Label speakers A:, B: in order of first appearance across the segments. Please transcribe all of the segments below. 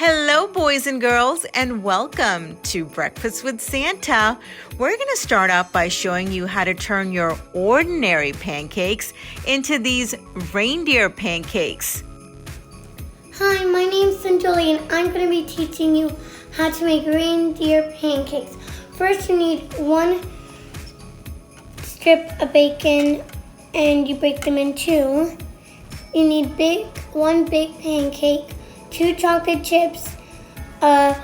A: Hello, boys and girls, and welcome to Breakfast with Santa. We're going to start off by showing you how to turn your ordinary pancakes into these reindeer pancakes.
B: Hi, my name's Julie, and I'm going to be teaching you how to make reindeer pancakes. First, you need one strip of bacon, and you break them in two. You need one big pancake, 2 chocolate chips, a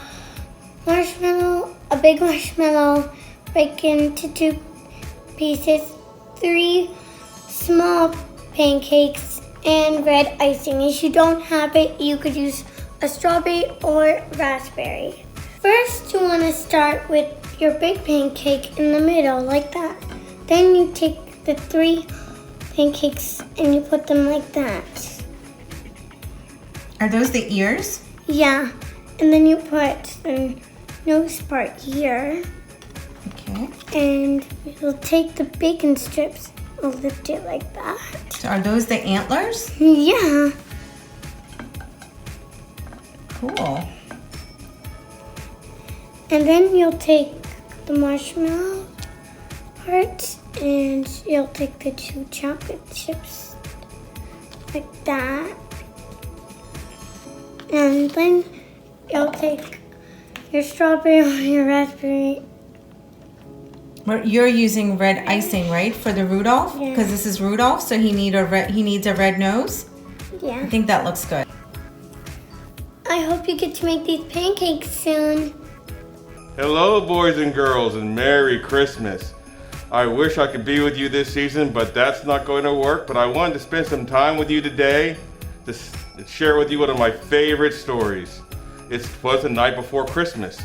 B: big marshmallow, break into 2 pieces, 3 small pancakes, and red icing. If you don't have it, you could use a strawberry or raspberry. First, you want to start with your big pancake in the middle, like that. Then you take the 3 pancakes and you put them like that.
A: Are those the ears?
B: Yeah, and then you put the nose part here.
A: Okay.
B: And you'll take the bacon strips and lift it like that.
A: So are those the antlers?
B: Yeah.
A: Cool.
B: And then you'll take the marshmallow part and you'll take the 2 chocolate chips like that. And then you'll take your strawberry or your raspberry.
A: You're using red icing, right, for the Rudolph?
B: Yeah.
A: Because this is Rudolph, so he needs a red nose.
B: Yeah.
A: I think that looks good.
B: I hope you get to make these pancakes soon.
C: Hello, boys and girls, and Merry Christmas. I wish I could be with you this season, but that's not going to work. But I wanted to spend some time with you today to share with you one of my favorite stories. Twas the night before Christmas.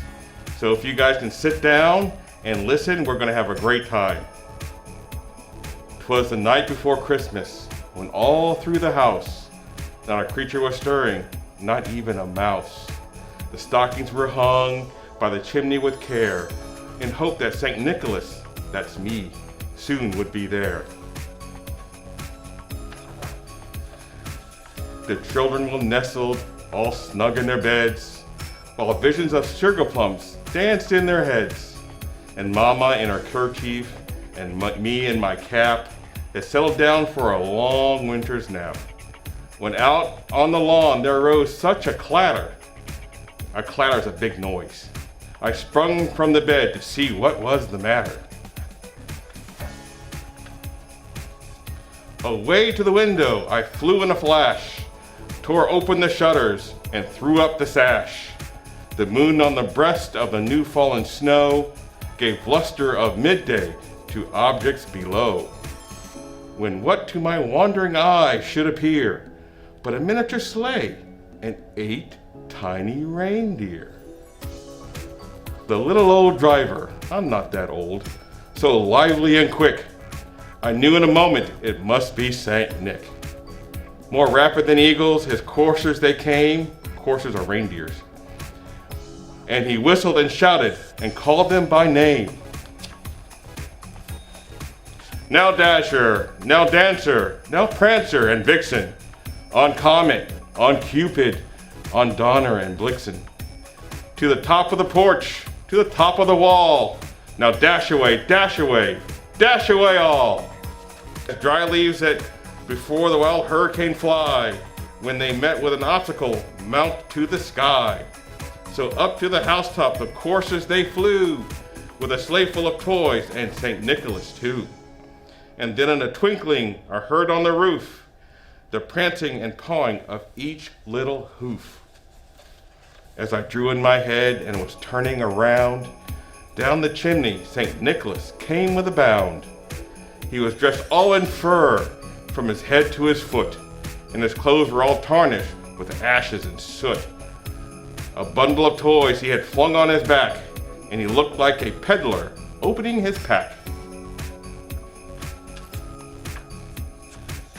C: So if you guys can sit down and listen, we're going to have a great time. 'Twas the night before Christmas, when all through the house not a creature was stirring, not even a mouse. The stockings were hung by the chimney with care, in hope that St. Nicholas, that's me, soon would be there. The children were nestled, all snug in their beds, while visions of sugar plums danced in their heads. And Mama in her kerchief, and me in my cap, had settled down for a long winter's nap. When out on the lawn there arose such a clatter. A clatter's a big noise. I sprung from the bed to see what was the matter. Away to the window I flew in a flash, tore open the shutters, and threw up the sash. The moon on the breast of the new fallen snow gave luster of midday to objects below. When what to my wandering eye should appear but a miniature sleigh and 8 tiny reindeer. The little old driver, I'm not that old, so lively and quick, I knew in a moment it must be Saint Nick. More rapid than eagles, his coursers they came, coursers are reindeers, and he whistled and shouted and called them by name. Now Dasher, now Dancer, now Prancer and Vixen, on Comet, on Cupid, on Donner and Blitzen. To the top of the porch, to the top of the wall, now dash away, dash away, dash away all. As dry leaves that before the wild hurricane fly, when they met with an obstacle, mount to the sky. So up to the housetop the coursers they flew, with a sleigh full of toys and St. Nicholas too. And then in a twinkling I heard on the roof the prancing and pawing of each little hoof. As I drew in my head and was turning around, down the chimney St. Nicholas came with a bound. He was dressed all in fur from his head to his foot, and his clothes were all tarnished with ashes and soot. A bundle of toys he had flung on his back, and he looked like a peddler opening his pack.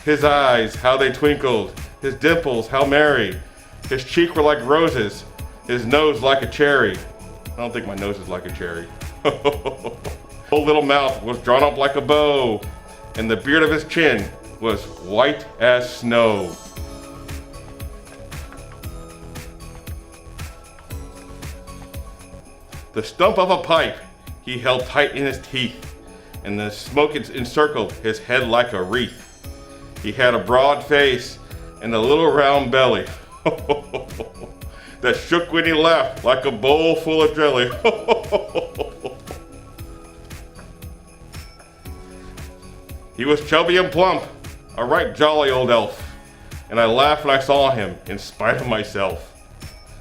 C: His eyes, how they twinkled, his dimples, how merry. His cheeks were like roses, his nose like a cherry. I don't think my nose is like a cherry. His little mouth was drawn up like a bow, and the beard of his chin was white as snow. the stump of a pipe he held tight in his teeth, and the smoke encircled his head like a wreath. He had a broad face and a little round belly that shook when he laughed like a bowl full of jelly. He was chubby and plump, a right jolly old elf, and I laughed when I saw him in spite of myself.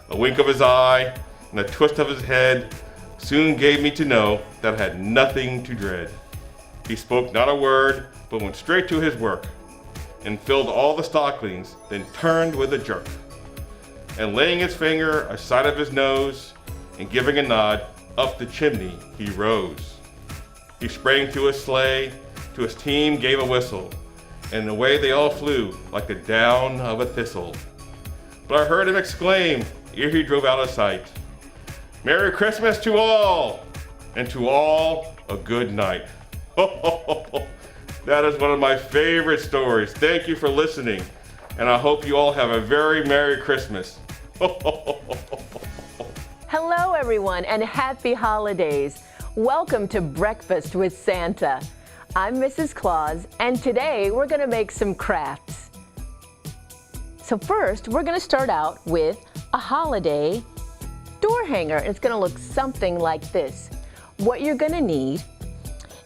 C: A wink of his eye and a twist of his head soon gave me to know that I had nothing to dread. He spoke not a word, but went straight to his work, and filled all the stockings, then turned with a jerk. And laying his finger aside of his nose, and giving a nod, up the chimney he rose. He sprang to his sleigh, to his team gave a whistle, and away they all flew like the down of a thistle. But I heard him exclaim, ere he drove out of sight, "Merry Christmas to all, and to all a good night." That is one of my favorite stories. Thank you for listening, and I hope you all have a very Merry Christmas.
D: Hello, everyone, and happy holidays. Welcome to Breakfast with Santa. I'm Mrs. Claus, and today we're going to make some crafts. So first, we're going to start out with a holiday door hanger. It's going to look something like this. What you're going to need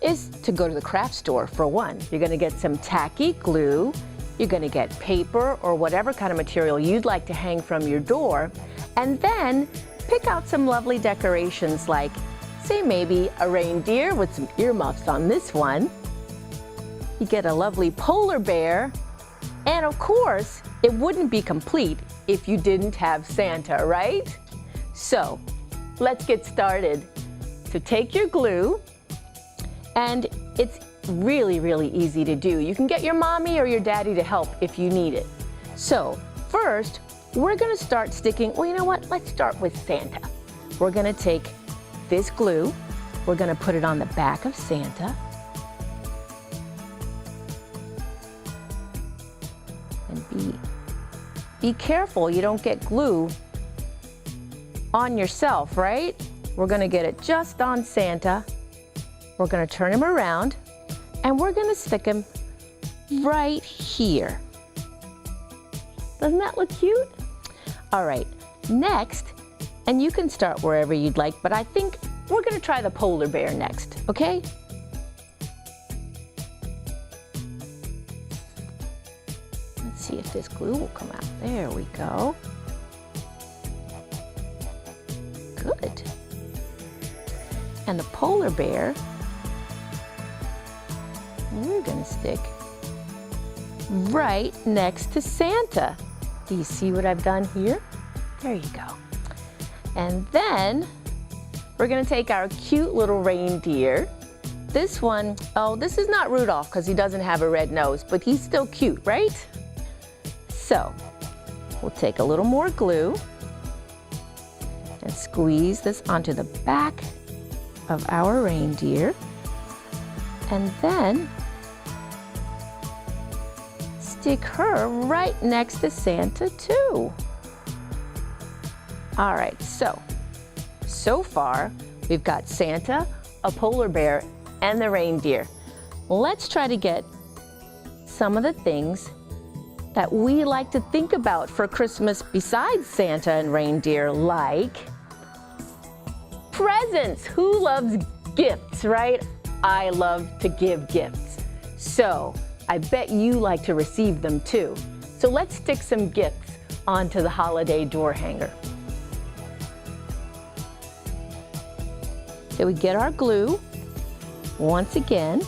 D: is to go to the craft store for one. You're going to get some tacky glue. You're going to get paper or whatever kind of material you'd like to hang from your door, and then pick out some lovely decorations like, say, maybe a reindeer with some earmuffs on this one. You get a lovely polar bear, and of course, it wouldn't be complete if you didn't have Santa, right? So, let's get started. So take your glue, and it's really, really easy to do. You can get your mommy or your daddy to help if you need it. So first, we're gonna start sticking, well, you know what? Let's start with Santa. We're gonna take this glue, we're gonna put it on the back of Santa. And be careful you don't get glue on yourself, right? We're gonna get it just on Santa. We're gonna turn him around, and we're gonna stick him right here. Doesn't that look cute? All right, next, and you can start wherever you'd like, but I think we're gonna try the polar bear next, okay? Let's see if this glue will come out. There we go. Good. And the polar bear, we're gonna stick right next to Santa. Do you see what I've done here? There you go. And then we're gonna take our cute little reindeer. This one, oh, this is not Rudolph because he doesn't have a red nose, but he's still cute, right? So we'll take a little more glue and squeeze this onto the back of our reindeer. And then stick her right next to Santa too. All right, so far we've got Santa, a polar bear, and the reindeer. Let's try to get some of the things that we like to think about for Christmas besides Santa and reindeer, like presents. Who loves gifts, right? I love to give gifts. So I bet you like to receive them too. So let's stick some gifts onto the holiday door hanger. So we get our glue. Once again,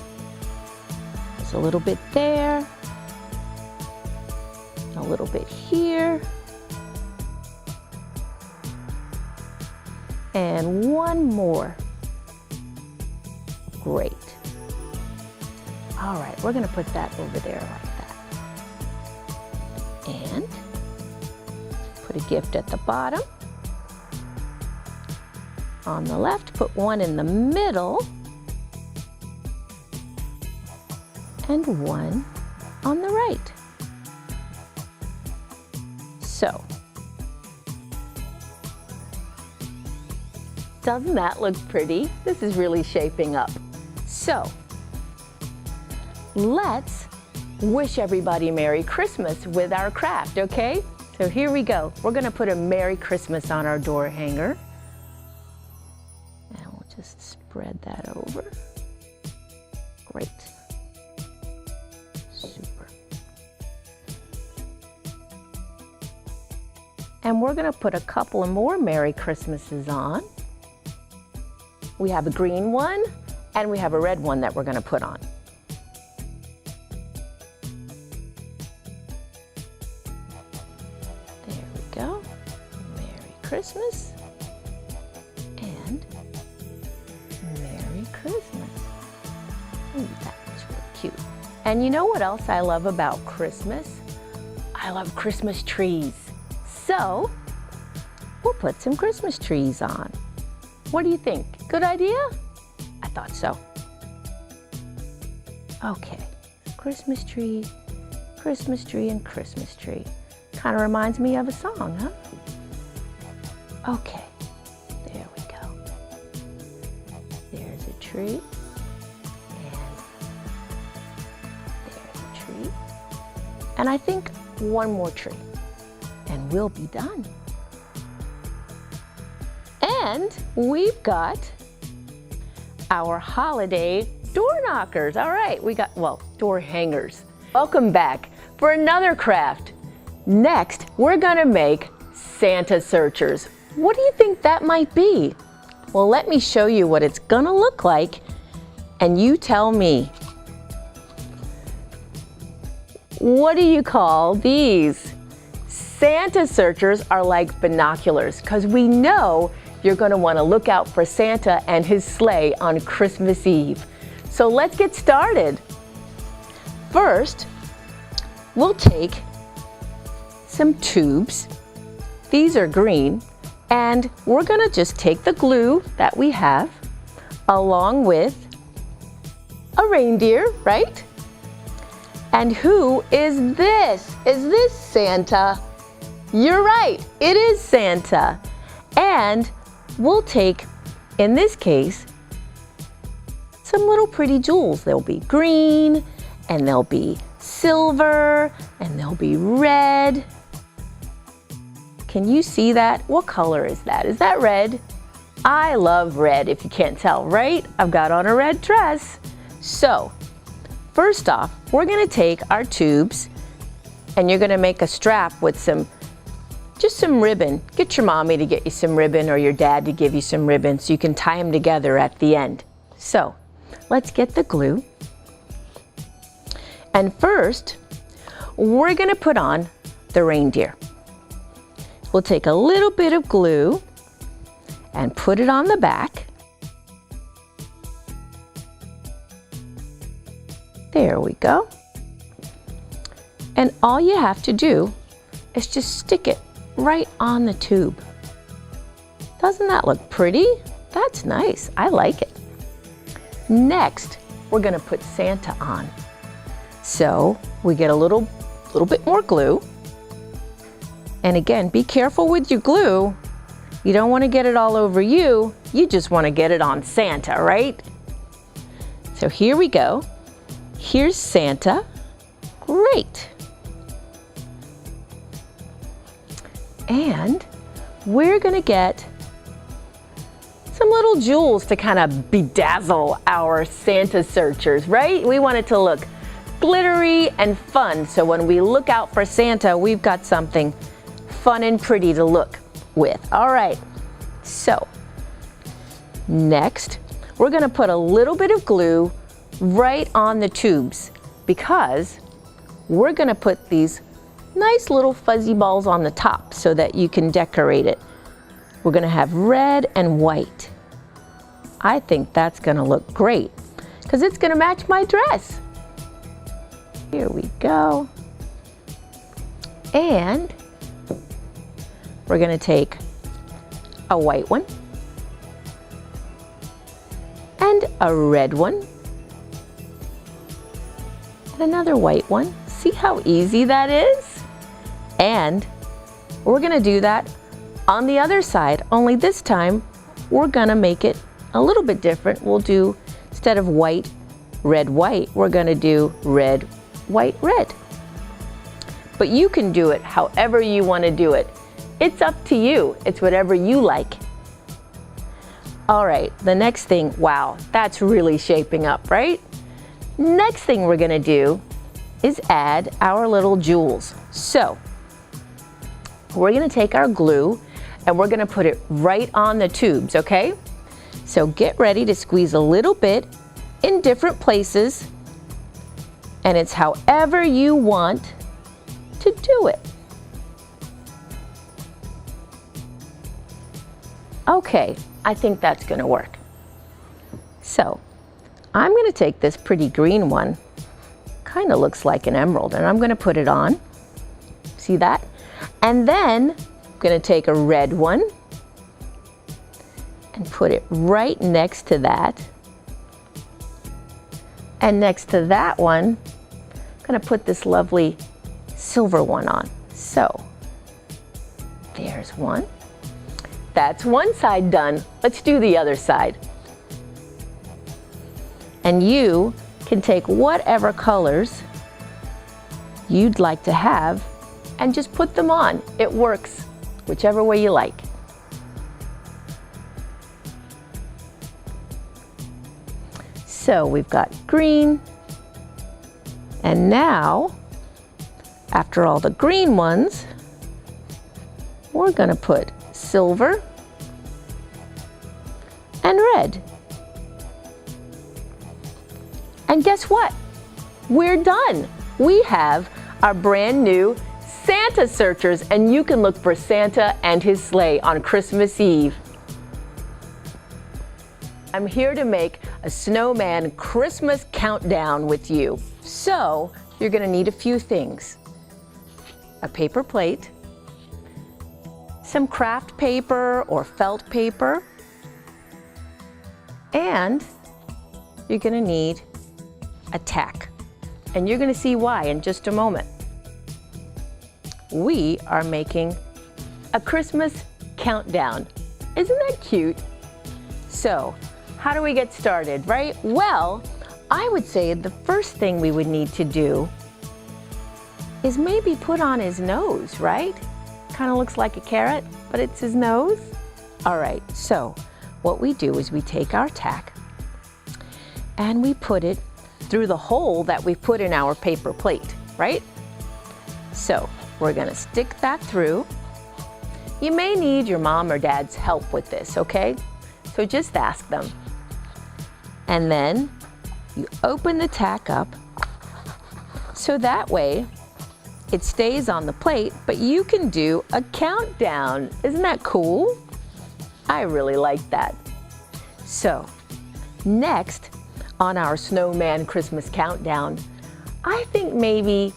D: there's a little bit there, a little bit here, and one more. Great. All right, we're gonna put that over there like that. And put a gift at the bottom. On the left, put one in the middle, and one on the right. So, Doesn't that look pretty? This is really shaping up. So, let's wish everybody Merry Christmas with our craft, okay? So here we go. We're gonna put a Merry Christmas on our door hanger. And we'll just spread that over. Great. Super. And we're gonna put a couple of more Merry Christmases on. We have a green one and we have a red one that we're gonna put on. There we go. Merry Christmas and Merry Christmas. Ooh, that was really cute. And you know what else I love about Christmas? I love Christmas trees. So, we'll put some Christmas trees on. What do you think? Good idea? I thought so. Okay, Christmas tree, and Christmas tree. Kind of reminds me of a song, huh? Okay, there we go. There's a tree, and there's a tree. And I think one more tree, and we'll be done. And we've got our holiday door knockers. All right, we got, well, door hangers. Welcome back for another craft. Next, we're gonna make Santa searchers. What do you think that might be? Well, let me show you what it's gonna look like, and you tell me. What do you call these? Santa searchers are like binoculars, because we know you're going to want to look out for Santa and his sleigh on Christmas Eve. So let's get started. First, we'll take some tubes. These are green, and we're going to just take the glue that we have along with a reindeer, right? And who is this? Is this Santa? You're right, it is Santa. And we'll take, in this case, some little pretty jewels. They'll be green, and they'll be silver, and they'll be red. Can you see that? What color is that? Is that red? I love red, if you can't tell, right? I've got on a red dress. So, first off, we're gonna take our tubes, and you're gonna make a strap with just some ribbon. Get your mommy to get you some ribbon or your dad to give you some ribbon so you can tie them together at the end. So, let's get the glue. And first, we're gonna put on the reindeer. We'll take a little bit of glue and put it on the back. There we go. And all you have to do is just stick it right on the tube. Doesn't that look pretty? That's nice, I like it. Next, we're gonna put Santa on. So we get a little bit more glue. And again, be careful with your glue. You don't wanna get it all over you, you just wanna get it on Santa, right? So here we go. Here's Santa. Great. And we're gonna get some little jewels to kind of bedazzle our Santa searchers, right? We want it to look glittery and fun, so when we look out for Santa, we've got something fun and pretty to look with. All right, so next, we're gonna put a little bit of glue right on the tubes because we're gonna put these nice little fuzzy balls on the top so that you can decorate it. We're gonna have red and white. I think that's gonna look great because it's gonna match my dress. Here we go. And we're gonna take a white one and a red one and another white one. See how easy that is? And we're gonna do that on the other side, only this time we're gonna make it a little bit different. We'll do, instead of white, red, white, we're gonna do red, white, red. But you can do it however you wanna do it. It's up to you. It's whatever you like. All right, the next thing, wow, that's really shaping up, right? Next thing we're gonna do is add our little jewels. So, we're gonna take our glue and we're gonna put it right on the tubes, okay? So get ready to squeeze a little bit in different places, and it's however you want to do it. Okay, I think that's gonna work. So, I'm gonna take this pretty green one, kind of looks like an emerald, and I'm gonna put it on. See that? And then I'm gonna take a red one and put it right next to that. And next to that one, I'm gonna put this lovely silver one on. So, there's one. That's one side done. Let's do the other side. And you can take whatever colors you'd like to have and just put them on. It works whichever way you like. So we've got green, and now, after all the green ones, we're gonna put silver and red. And guess what? We're done. We have our brand new Santa searchers, and you can look for Santa and his sleigh on Christmas Eve. I'm here to make a snowman Christmas countdown with you. So you're gonna need a few things. A paper plate, some craft paper or felt paper, and you're gonna need a tack. And you're gonna see why in just a moment. We are making a Christmas countdown. Isn't that cute? So, how do we get started, right? Well, I would say the first thing we would need to do is maybe put on his nose, right? Kind of looks like a carrot, but it's his nose. All right, so what we do is we take our tack and we put it through the hole that we put in our paper plate, right? So we're gonna stick that through. You may need your mom or dad's help with this, okay? So just ask them. And then you open the tack up so that way it stays on the plate, but you can do a countdown. Isn't that cool? I really like that. So next on our snowman Christmas countdown, I think maybe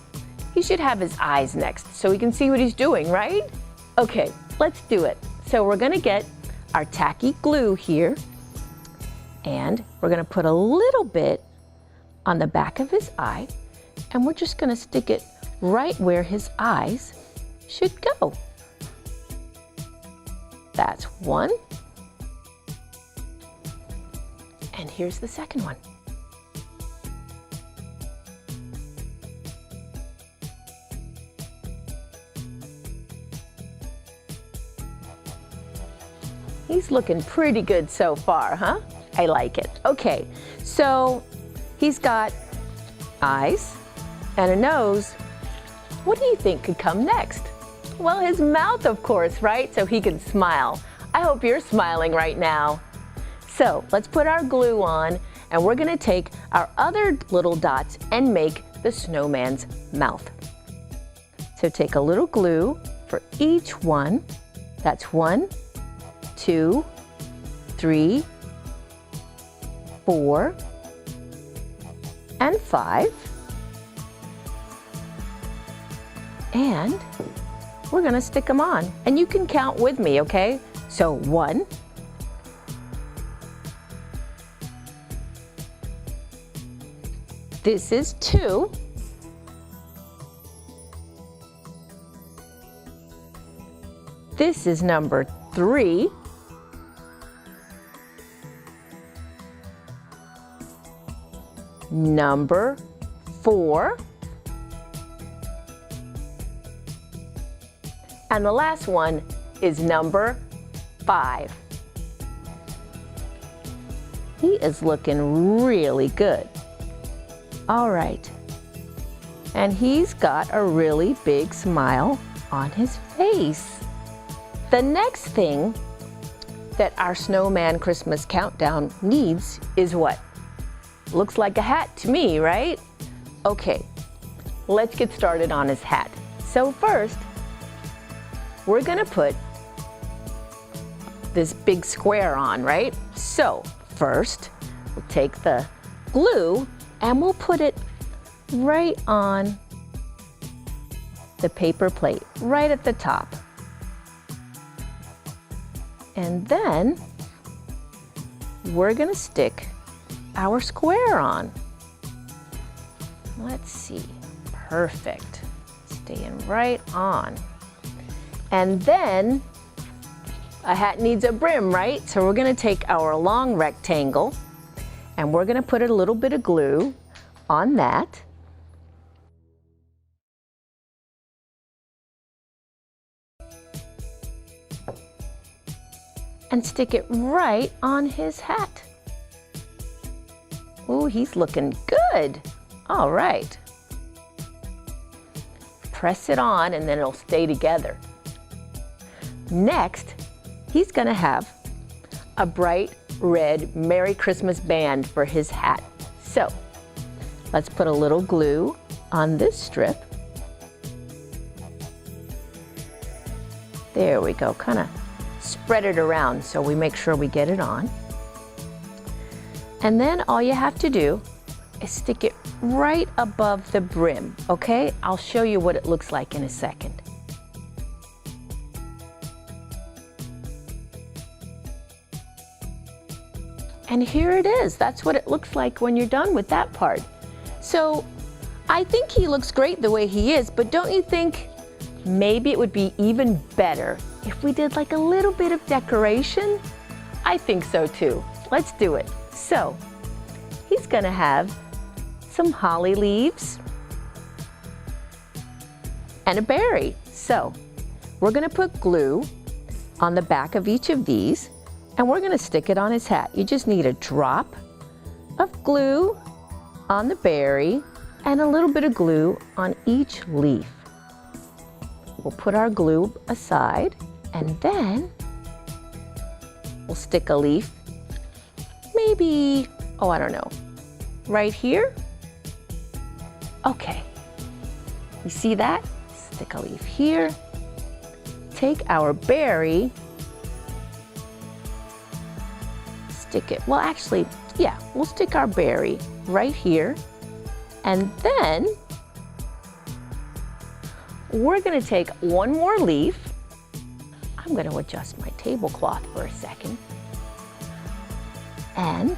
D: he should have his eyes next so we can see what he's doing, right? Okay, let's do it. So we're gonna get our tacky glue here, and we're gonna put a little bit on the back of his eye, and we're just gonna stick it right where his eyes should go. That's one. And here's the second one. He's looking pretty good so far, huh? I like it. Okay, so he's got eyes and a nose. What do you think could come next? Well, his mouth, of course, right? So he can smile. I hope you're smiling right now. So let's put our glue on, and we're gonna take our other little dots and make the snowman's mouth. So take a little glue for each one. That's 1, 2, 3, 4, and 5. And we're gonna stick them on. And you can count with me, okay? So 1, this is 2, this is number 3, number 4. And the last one is number 5. He is looking really good. All right. And he's got a really big smile on his face. The next thing that our Snowman Christmas countdown needs is what? Looks like a hat to me, right? Okay, let's get started on his hat. So first, we're gonna put this big square on, right? So first, we'll take the glue and we'll put it right on the paper plate, right at the top. And then we're gonna stick our square on. Let's see, perfect, staying right on. And then a hat needs a brim, right? So we're gonna take our long rectangle and we're gonna put a little bit of glue on that. And stick it right on his hat. Ooh, he's looking good. All right. Press it on and then it'll stay together. Next, he's gonna have a bright red Merry Christmas band for his hat. So, let's put a little glue on this strip. There we go, kind of spread it around so we make sure we get it on. And then all you have to do is stick it right above the brim, okay? I'll show you what it looks like in a second. And here it is. That's what it looks like when you're done with that part. So I think he looks great the way he is, but don't you think maybe it would be even better if we did like a little bit of decoration? I think so too. Let's do it. So he's gonna have some holly leaves and a berry. So we're gonna put glue on the back of each of these and we're gonna stick it on his hat. You just need a drop of glue on the berry and a little bit of glue on each leaf. We'll put our glue aside and then we'll stick a leaf, maybe, oh, I don't know, right here. Okay, you see that? Stick a leaf here. Take our berry, stick it, well actually, yeah, we'll stick our berry right here. And then we're gonna take one more leaf. I'm gonna adjust my tablecloth for a second. And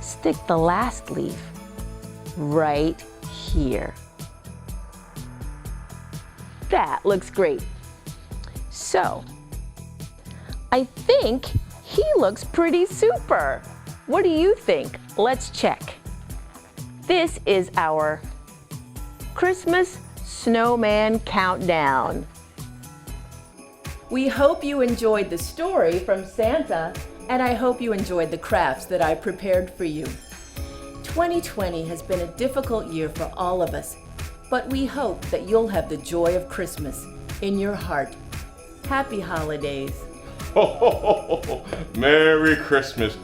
D: stick the last leaf right here. That looks great. So, I think he looks pretty super. What do you think? Let's check. This is our Christmas Snowman countdown. We hope you enjoyed the story from Santa, and I hope you enjoyed the crafts that I prepared for you. 2020 has been a difficult year for all of us, but we hope that you'll have the joy of Christmas in your heart. Happy holidays.
C: Merry Christmas.